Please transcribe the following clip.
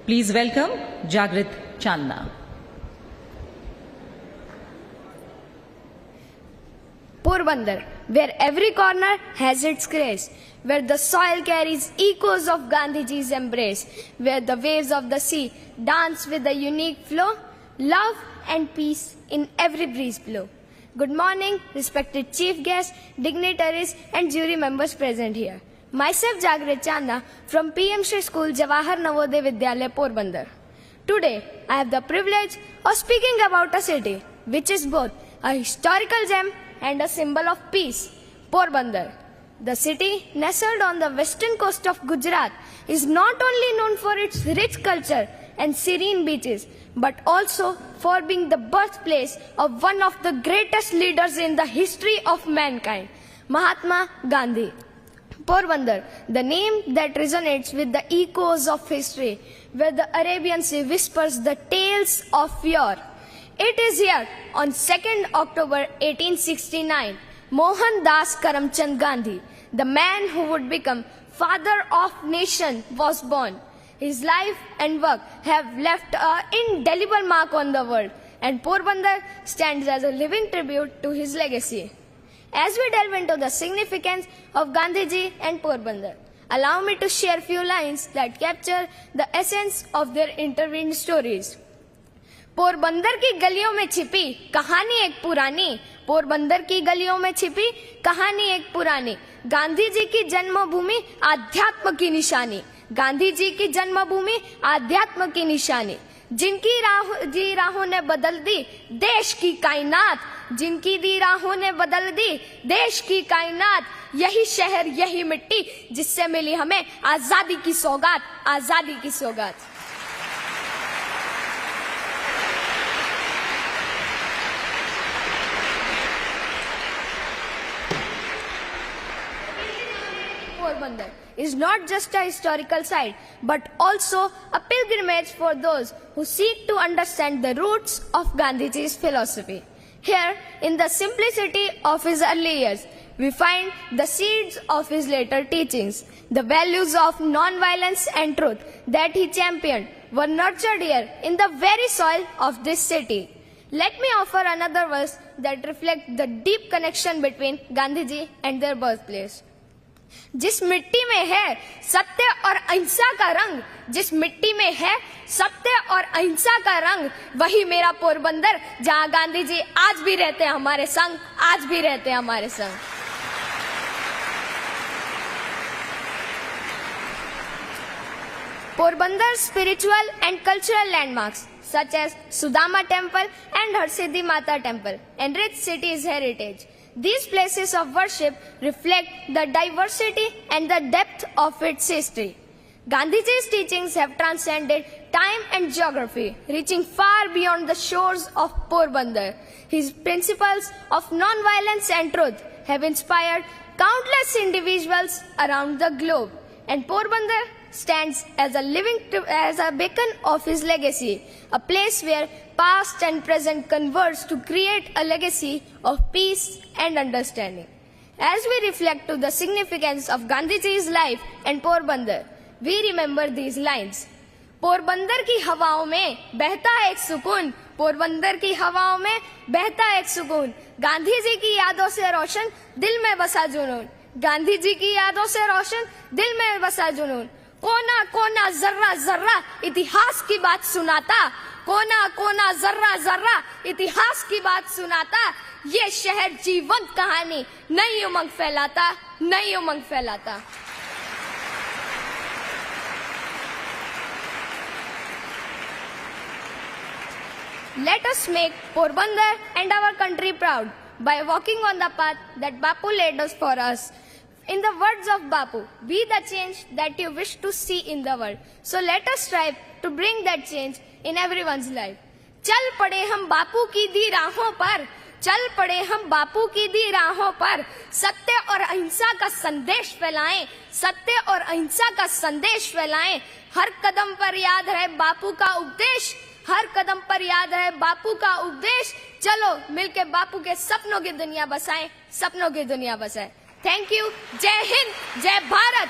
Please welcome Jagrit Chandna. Porbandar, where every corner has its grace, where the soil carries echoes of Gandhiji's embrace, where the waves of the sea dance with a unique flow, love and peace in every breeze blow. Good morning, respected chief guests, dignitaries and jury members present here. Myself Jagrit Chandna from PM Shri School Jawahar Navodaya Vidyalaya Porbandar. Today, I have the privilege of speaking about a city which is both a historical gem and a symbol of peace, Porbandar. The city, nestled on the western coast of Gujarat, is not only known for its rich culture and serene beaches, but also for being the birthplace of one of the greatest leaders in the history of mankind, Mahatma Gandhi. Porbandar, the name that resonates with the echoes of history, where the Arabian Sea whispers the tales of yore. It is here on 2nd October 1869, Mohandas Karamchand Gandhi, the man who would become father of nation, was born. His life and work have left an indelible mark on the world, and Porbandar stands as a living tribute to his legacy. As we delve into the significance of Gandhiji and Porbandar, allow me to share few lines that capture the essence of their intertwined stories. Porbandar की गलियों में छिपी कहानी एक पुरानी, पोरबंदर की गलियों में छिपी कहानी एक पुरानी, गांधी जी की जन्मभूमि आध्यात्म की निशानी, गांधी जी की जन्मभूमि आध्यात्म की निशानी, जिनकी राहों ने बदल दी देश की कायनात, जिनकी दी राहों ने बदल दी देश की कायनात, यही शहर यही मिट्टी जिससे मिली हमें आजादी की सौगात, आजादी की सौगात। Porbandar is not just a historical site, but also a pilgrimage for those who seek to understand the roots of Gandhiji's philosophy. Here, in the simplicity of his early years, we find the seeds of his later teachings. The values of non-violence and truth that he championed were nurtured here in the very soil of this city. Let me offer another verse that reflects the deep connection between Gandhiji and their birthplace. जिस मिट्टी में है सत्य और अहिंसा का रंग, जिस मिट्टी में है सत्य और अहिंसा का रंग, वही मेरा पोरबंदर जहां गांधी जी आज भी रहते हैं हमारे संग, आज भी रहते हैं हमारे संग। Porbandar spiritual and cultural landmarks such as Sudama Temple and Harsiddhi Mata Temple enrich city's heritage. These places of worship reflect the diversity and the depth of its history. Gandhiji's teachings have transcended time and geography, reaching far beyond the shores of Porbandar. His principles of non-violence and truth have inspired countless individuals around the globe, and Porbandar stands as a beacon of his legacy, a place where past and present converge to create a legacy of peace and understanding. As we reflect to the significance of Gandhiji's life and Porbandar, we remember these lines. Porbandar की हवाओं में बहता है एक सुकून, पोरबंदर की हवाओं में बहता है एक सुकून, गांधी जी की यादों से रोशन दिल में बसा जुनून, गांधी जी की यादों से रोशन दिल में बसा जुनून, कोना कोना जर्रा जर्रा इतिहास की बात सुनाता, कोना कोना जर्रा जर्रा इतिहास की बात सुनाता, ये शहर जीवंत कहानी नई उमंग फैलाता, नई उमंग फैलाता। Let us make Porbandar and our country proud by walking on the path that Bapu laid us for us. In the words of Bapu, be the change that you wish to see in the world. So let us strive to bring that change in everyone's life. चल पड़े हम बापू की दी राहों पर, चल पड़े हम बापू की दी राहों पर, सत्य और अहिंसा का संदेश फैलाएं, सत्य और अहिंसा का संदेश फैलाएं, हर कदम पर याद रहे बापू का उपदेश, हर कदम पर याद रहे बापू का उपदेश, चलो मिलके बापू के सपनों की दुनिया बसाएं, सपनों की दुनिया बसाएं। Thank you. जय हिंद, जय भारत।